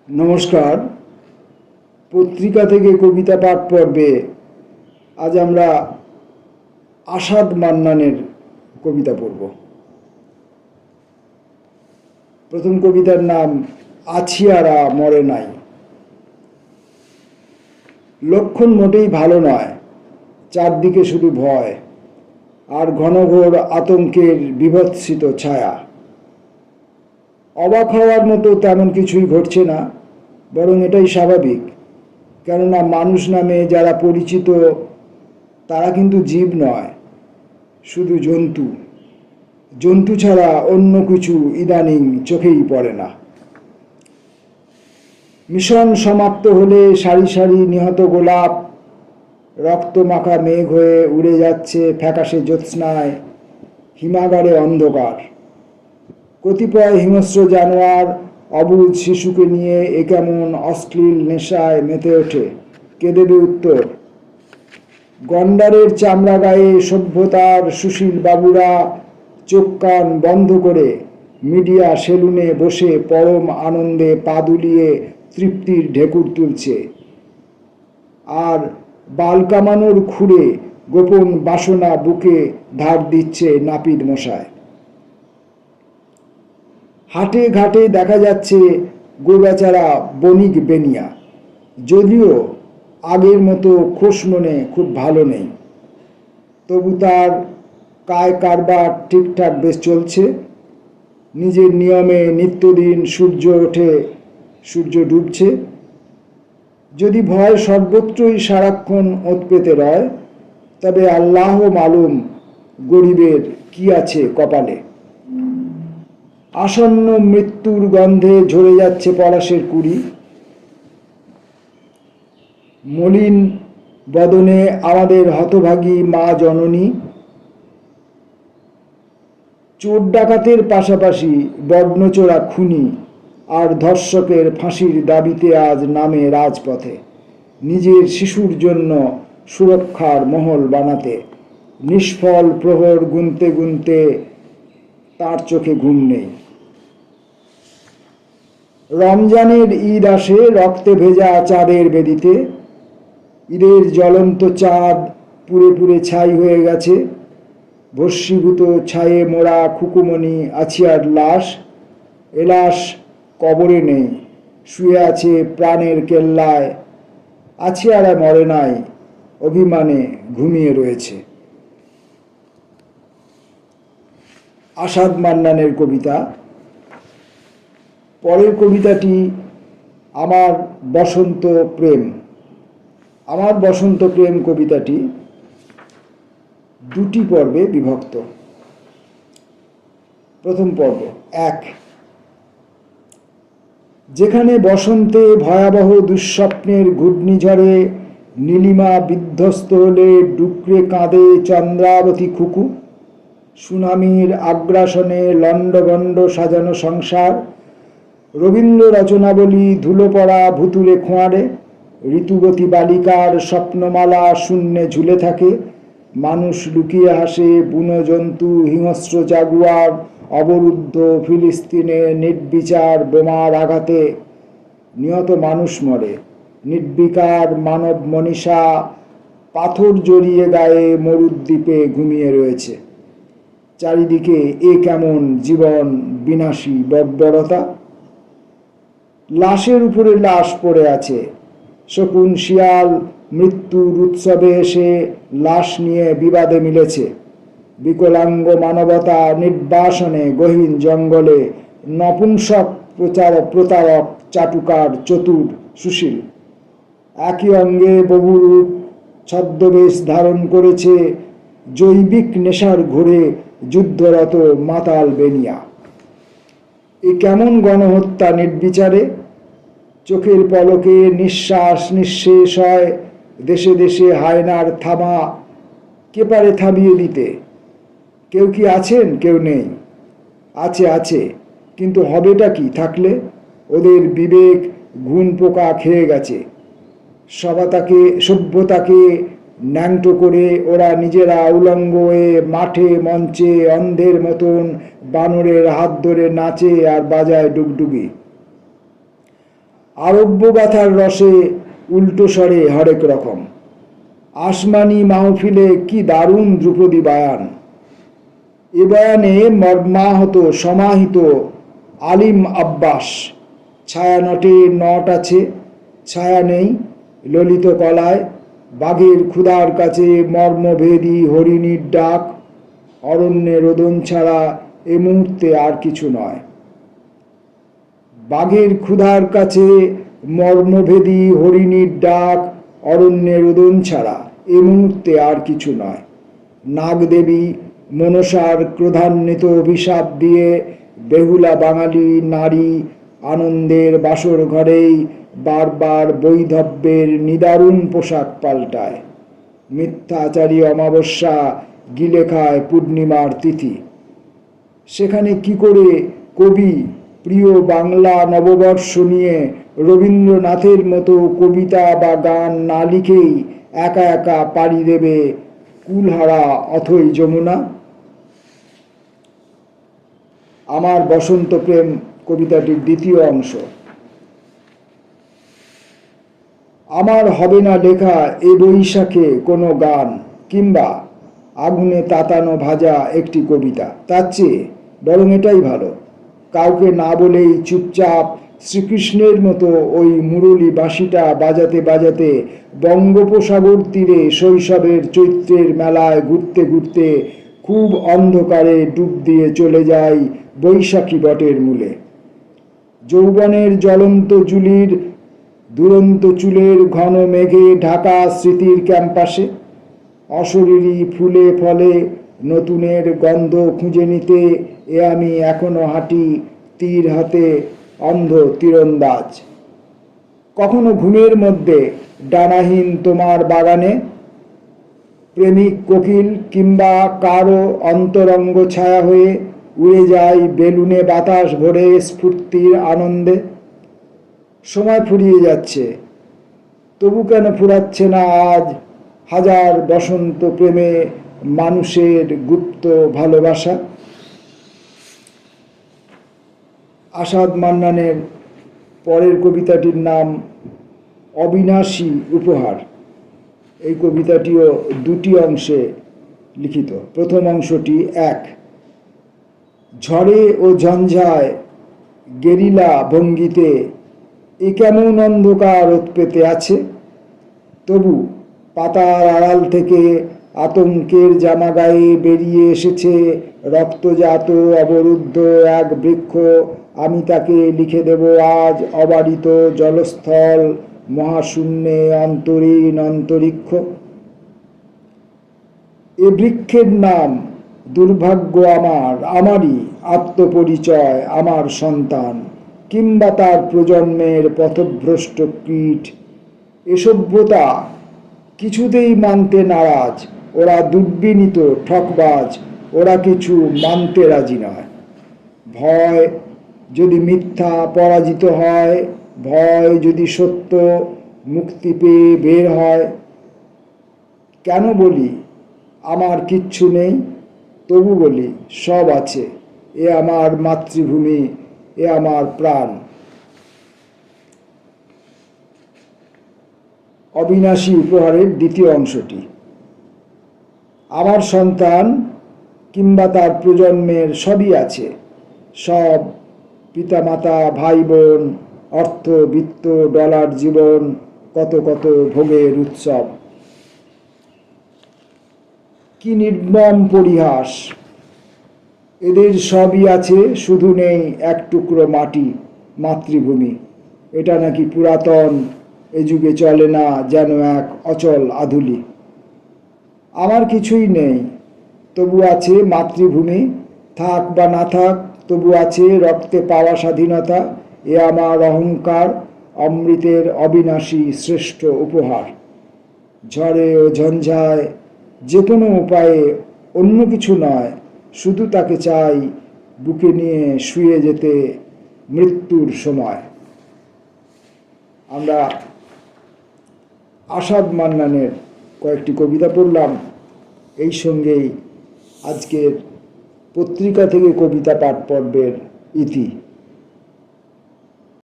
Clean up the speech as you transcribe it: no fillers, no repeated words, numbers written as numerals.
নমস্কার। পত্রিকা থেকে কবিতা পাঠ পর্বে আজ আমরা আসাদ মান্নানের কবিতা পড়ব। প্রথম কবিতার নাম আছিয়ারা মরে নাই। লক্ষণ মোটেই ভালো নয়, চারদিকে শুধু ভয় আর ঘনঘোর আতঙ্কের বিভৎসিত ছায়া। অবাক হওয়ার মতো তেমন কিছুই ঘটছে না, বরং এটাই স্বাভাবিক। কেননা মানুষ নামে যারা পরিচিত তারা কিন্তু জীব নয়, শুধু জন্তু। জন্তু ছাড়া অন্য কিছু ইদানিং চোখেই পড়ে না। মিশন সমাপ্ত হলে সারি সারি নিহত গোলাপ রক্তমাখা মেঘ হয়ে উড়ে যাচ্ছে ফ্যাকাশে জ্যোৎস্নায়। হিমাগারে অন্ধকার, কতিপয় হিংস্র জানোয়ার অবুঝ শিশুকে নিয়ে এ কেমন অশ্লীল নেশায় মেতে ওঠে। কে দেবে উত্তর? গন্ডারের চামড়া গায়ে সভ্যতার সুশীল বাবুরা চোখ কান বন্ধ করে মিডিয়া সেলুনে বসে পরম আনন্দে পা দুলিয়ে তৃপ্তির ঢেকুর তুলছে, আর বাল কামানোর খুঁড়ে গোপন বাসনা বুকে ধার দিচ্ছে নাপিত মশায়। হাটে ঘাটে দেখা যাচ্ছে গোবেচারা বণিক বেনিয়া, যদিও আগের মতো খোশ মনে খুব ভালো নেই। তবু তার কায় কারবার ঠিকঠাক বেশ চলছে। নিজের নিয়মে নিত্যদিন সূর্য ওঠে, সূর্য ডুবছে। যদি ভয় সর্বত্রই সারাক্ষণ ওত পেতে রয়, তবে আল্লাহ মালুম গরিবের কি আছে কপালে। আসন্ন মৃত্যুর গন্ধে ঝরে যাচ্ছে পলাশের কুড়ি। মলিন বদনে আমাদের হতভাগী মা জননী। চোর ডাকাতের পাশাপাশি বর্ণচোরা খুনি আর ধর্ষকের ফাঁসির দাবিতে আজ নামে রাজপথে, নিজের শিশুর জন্য সুরক্ষার মহল বানাতে। নিষ্ফল প্রহর গুনতে গুনতে তার চোখে ঘুম নেই। রমজানের ঈদ আসে রক্তে ভেজা চাঁদের বেদিতে। ঈদের জ্বলন্ত চাঁদ পুড়ে পুড়ে ছাই হয়ে গেছে। ভস্মীভূত ছায়ে মোড়া খুকুমণি আছিয়ার লাশ। এ লাশ কবরে নেই, শুয়ে আছে প্রাণের কেল্লায়। আছিয়ারা মরে নাই, অভিমানে ঘুমিয়ে রয়েছে। আসাদ মান্নানের কবিতা। পরের কবিতাটি আমার বসন্ত প্রেম। আমার বসন্ত প্রেম কবিতাটি দুটি পর্বে বিভক্ত। প্রথম পর্ব 1। যেখানে বসন্তে ভয়াবহ দুঃস্বপ্নের ঘূর্ণিঝড়ে নীলিমা বিধ্বস্ত হলে ডুকরে কাঁদে চন্দ্রাবতী খুকু। সুনামির আগ্রাসনে লণ্ডভণ্ড সাজানো সংসার। রবীন্দ্র রচনাবলী ধুলো পড়া ভুতুরে খোঁয়াড়ে। ঋতুবতী বালিকার স্বপ্নমালা শূন্যে ঝুলে থাকে। মানুষ লুকিয়ে হাসে, বুনো জন্তু হিংস্র জাগুয়ার অবরুদ্ধ ফিলিস্তিনে নির্বিচার বোমার আঘাতে। নিহত মানুষ মরে, নির্বিকার মানব মনীষা পাথর জড়িয়ে গায়ে মরুদ্বীপে ঘুমিয়ে রয়েছে। চারিদিকে এ কেমন জীবন বিনাশী বর্বরতা। লাশের উপরে লাশ পড়ে আছে। শকুন শিয়াল মৃত্যুর উৎসবে এসে লাশ নিয়ে বিবাদে মিলেছে। বিকলাঙ্গ মানবতা নির্বাসনে গহীন জঙ্গলে নপুংসক প্রতারক চাটুকার চতুর সুশীল। একই অঙ্গে বহুরূপ ছদ্মবেশ ধারণ করেছে জৈবিক নেশার ঘোরে যুদ্ধরত মাতাল বেনিয়া। এ কেমন গণহত্যা নির্বিচারে। চোখের পলকে নিঃশ্বাস নিঃশেষ হয়। দেশে দেশে হায়নার থামা। কে পারে থামিয়ে দিতে? কেউ কি আছেন? কেউ নেই। আছে, কিন্তু হবেটা কি থাকলে? ওদের বিবেক ঘুণ পোকা খেয়ে গেছে। সভ্যতাকে ন্যাংটো করে ওরা নিজেরা উলঙ্গ হয়ে মাঠে মঞ্চে অন্ধের মতন বানরের হাত ধরে নাচে আর বাজায় ডুগডুগি। আরব্যগাথার রসে উল্টো স্বরে হরেক রকম। আসমানি মাহফিলে কি দারুণ ধ্রুপদী বায়ান। এ বয়ানে মর্মাহত সমাহিত আলিম আব্বাস। ছায়ানটে নট আছে, ছায়া নেই ললিত কলায়। বাঘের ক্ষুধার কাছে মর্মভেদী হরিণীর ডাক। অরণ্যে রোদন ছাড়া এ মুহূর্তে আর কিছু নয়। বাঘের ক্ষুধার কাছে মর্মভেদী হরিণীর ডাক। অরণ্যে রোদন ছাড়া এ মুহূর্তে আর কিছু নয়। নাগদেবী মনসার ক্রোধান্বিত অভিশাপ দিয়ে বেহুলা বাঙালি নারী আনন্দের বাসর ঘরেই বারবার বৈধব্যের নিদারুণ পোশাক পাল্টায়। মিথ্যাচারী অমাবস্যা গিলে খায় পূর্ণিমার তিথি। সেখানে কি করে কবি প্রিয় বাংলা নববর্ষ নিয়ে রবীন্দ্রনাথের মতো কবিতা বা গান না লিখেই একা একা পাড়ি দেবে কুলহারা অথই যমুনা? আমার বসন্ত প্রেম কবিতাটির দ্বিতীয় অংশ। আমার হবে না লেখা এ বৈশাখে কোনো গান, কিংবা আগুনে তাতানো ভাজা একটি কবিতা। তার চেয়ে বরং এটাই ভালো, কাউকে না বলেই চুপচাপ শ্রীকৃষ্ণের মতো ওই মুরলী বাঁশিটা বাজাতে বাজাতে বঙ্গোপসাগর তীরে শৈশবের চৈত্রের মেলায় ঘুরতে ঘুরতে খুব অন্ধকারে ডুব দিয়ে চলে যাই বৈশাখী বটের মূলে। যৌবনের জ্বলন্ত জুলির দুরন্ত চুলের ঘন মেঘে ঢাকা স্মৃতির ক্যাম্পাসে। অশরীরী ফুলে ফলে নতুনের গন্ধ খুঁজে নিতে এ আমি এখনো হাঁটি তীর হাতে অন্ধ তীরন্দাজ। কখনো ঘুমের মধ্যে ডানাহীন তোমার বাগানে প্রেমিক কোকিল কিংবা কারো অন্তরঙ্গ ছায়া হয়ে উড়ে যায় বেলুনে বাতাস ভরে স্ফূর্তির আনন্দে। সময় ফুরিয়ে যাচ্ছে, তবু কেন ফুরাচ্ছে না আজ হাজার বসন্ত প্রেমে মানুষের গুপ্ত ভালোবাসা? আসাদ মান্নানের পরের কবিতাটির নাম অবিনাশী উপহার। এই কবিতাটিও দুটি অংশে লিখিত। প্রথম অংশটি এক। ঝড়ে ও ঝঞ্ঝায় গেরিলা ভঙ্গিতে এ কেমন অন্ধকার ওত পেতে আছে, তবু পাতার আড়াল থেকে আতঙ্কের জামা গায়ে বেরিয়ে এসেছে রক্তজাত অবরুদ্ধ এক বৃক্ষ। আমি তাকে লিখে দেব আজ অবারিত জলস্থল মহাশূন্যে অন্তরীণ অন্তরিক্ষ। এ বৃক্ষের নাম দুর্ভাগ্য আমারই আত্মপরিচয়, আমার সন্তান কিংবা তার প্রজন্মের পথভ্রষ্ট কীট। এ সভ্যতা কিছুতেই মানতে নারাজ, ওরা দুর্বিনীত ঠকবাজ, ওরা কিছু মানতে রাজি নয়। ভয় যদি মিথ্যা পরাজিত হয়, ভয় যদি সত্য মুক্তি পেয়ে বের হয়। কেন বলি আমার কিচ্ছু নেই, তবু বলি সব আছে। এ আমার মাতৃভূমি, এ আমার প্রাণ। অবিনাশী উপহারের দ্বিতীয় অংশটি। আমার সন্তান কিংবা তার প্রজন্মের সবই আছে, সব পিতামাতা ভাই বোন, অর্থ বিত্ত ডলার জীবন, কত কত ভোগের উৎসব। কি নির্মম পরিহাস! এদের সবই আছে, শুধু নেই এক টুকরো মাটি, মাতৃভূমি। এটা নাকি পুরাতন, এ যুগে চলে না, যেন এক অচল আধুলি। আমার কিছুই নেই, তবু আছে মাতৃভূমি। থাক বা না থাক, তবু আছে রক্তে পাওয়া স্বাধীনতা। এ আমার অহংকার, অমৃতের অবিনাশী শ্রেষ্ঠ উপহার। ঝড়ে ও ঝঞ্ঝায় যে কোনো উপায়ে, অন্য কিছু নয়, শুধু তাকে চাই বুকে নিয়ে শুয়ে যেতে মৃত্যুর সময়। আমরা আসাদ মান্নানের কয়েকটি কবিতা পড়লাম। এই সঙ্গেই আজকের পত্রিকা থেকে কবিতা পাঠ পর্বের ইতি।